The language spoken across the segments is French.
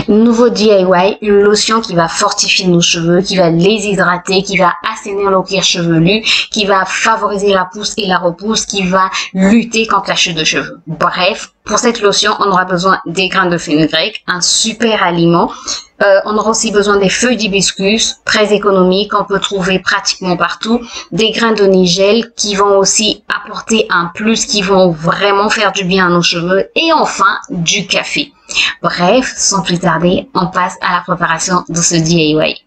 Nouveau DIY, une lotion qui va fortifier nos cheveux, qui va les hydrater, qui va assainir nos cuirs chevelus, qui va favoriser la pousse et la repousse, qui va lutter contre la chute de cheveux. Bref, pour cette lotion, on aura besoin des graines de fenugrec, un super aliment. On aura aussi besoin des feuilles d'hibiscus, très économiques, on peut trouver pratiquement partout. Des grains de nigel qui vont aussi apporter un plus, qui vont vraiment faire du bien à nos cheveux. Et enfin, du café. Bref, sans plus tarder, on passe à la préparation de ce DIY.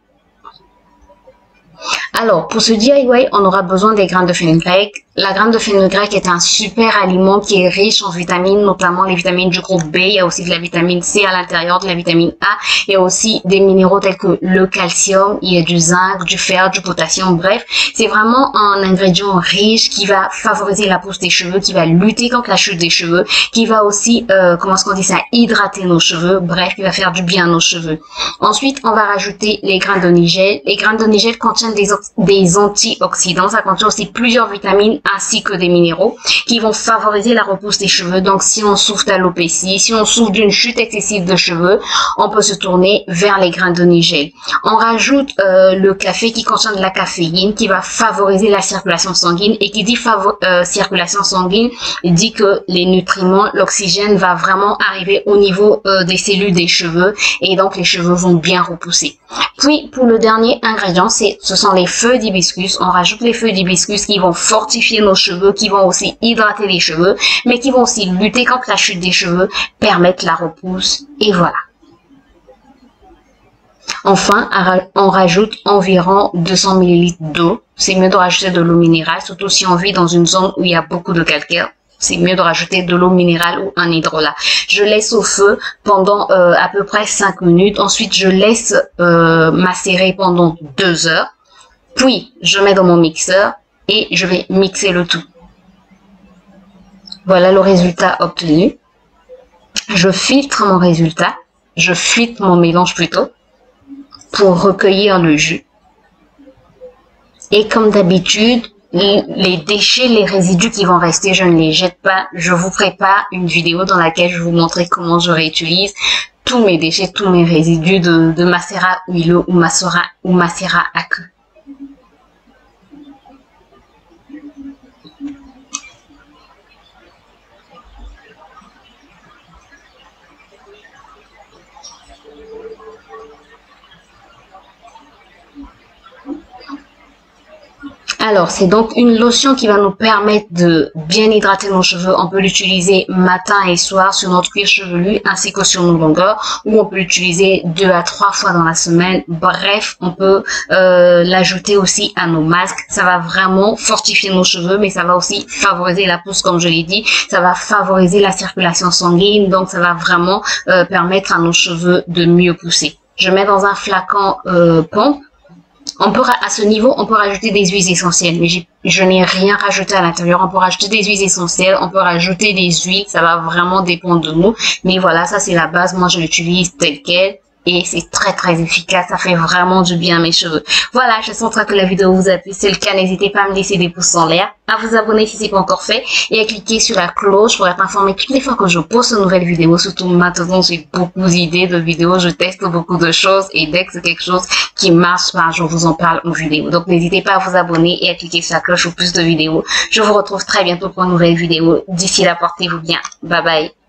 Alors, pour ce DIY, on aura besoin des graines de fenugrec. La graine de fenugrec est un super aliment qui est riche en vitamines, notamment les vitamines du groupe B. Il y a aussi de la vitamine C à l'intérieur, de la vitamine A. Il y a aussi des minéraux tels que le calcium, il y a du zinc, du fer, du potassium. Bref, c'est vraiment un ingrédient riche qui va favoriser la pousse des cheveux, qui va lutter contre la chute des cheveux, qui va aussi, hydrater nos cheveux. Bref, qui va faire du bien à nos cheveux. Ensuite, on va rajouter les graines de nigel. Les graines de nigel contiennent des antioxydants. Ça contient aussi plusieurs vitamines ainsi que des minéraux qui vont favoriser la repousse des cheveux. Donc, si on souffre d'alopécie, si on souffre d'une chute excessive de cheveux, on peut se tourner vers les graines de nigel. On rajoute le café qui contient de la caféine qui va favoriser la circulation sanguine, et qui dit circulation sanguine dit que les nutriments, l'oxygène va vraiment arriver au niveau des cellules des cheveux, et donc les cheveux vont bien repousser. Puis, pour le dernier ingrédient, ce sont les feuilles d'hibiscus. On rajoute les feuilles d'hibiscus qui vont fortifier nos cheveux, qui vont aussi hydrater les cheveux, mais qui vont aussi lutter contre la chute des cheveux, permettre la repousse, et voilà. Enfin, on rajoute environ 200 ml d'eau. C'est mieux de rajouter de l'eau minérale, surtout si on vit dans une zone où il y a beaucoup de calcaire. C'est mieux de rajouter de l'eau minérale ou un hydrolat. Je laisse au feu pendant à peu près 5 minutes. Ensuite, je laisse macérer pendant 2 heures. Puis, je mets dans mon mixeur et je vais mixer le tout. Voilà le résultat obtenu. Je filtre mon résultat. Je filtre mon mélange plutôt pour recueillir le jus. Et comme d'habitude, les déchets, les résidus qui vont rester, je ne les jette pas. Je vous prépare une vidéo dans laquelle je vais vous montrer comment je réutilise tous mes déchets, tous mes résidus de macérat huileux ou macérat aqueux. Alors, c'est donc une lotion qui va nous permettre de bien hydrater nos cheveux. On peut l'utiliser matin et soir sur notre cuir chevelu ainsi que sur nos longueurs, ou on peut l'utiliser 2 à 3 fois dans la semaine. Bref, on peut l'ajouter aussi à nos masques. Ça va vraiment fortifier nos cheveux, mais ça va aussi favoriser la pousse, comme je l'ai dit. Ça va favoriser la circulation sanguine, donc ça va vraiment permettre à nos cheveux de mieux pousser. Je mets dans un flacon pompe. À ce niveau, on peut rajouter des huiles essentielles, mais je n'ai rien rajouté à l'intérieur. On peut rajouter des huiles essentielles, on peut rajouter des huiles, ça va vraiment dépendre de nous. Mais voilà, ça c'est la base, moi je l'utilise tel quel. Et c'est très très efficace, ça fait vraiment du bien à mes cheveux. Voilà, j'espère que la vidéo vous a plu. Si c'est le cas, n'hésitez pas à me laisser des pouces en l'air, à vous abonner si c'est pas encore fait, et à cliquer sur la cloche pour être informé toutes les fois que je poste une nouvelle vidéo. Surtout maintenant, j'ai beaucoup d'idées de vidéos, je teste beaucoup de choses, et dès que c'est quelque chose qui marche, je vous en parle en vidéo. Donc n'hésitez pas à vous abonner et à cliquer sur la cloche pour plus de vidéos. Je vous retrouve très bientôt pour une nouvelle vidéo. D'ici là, portez-vous bien. Bye bye.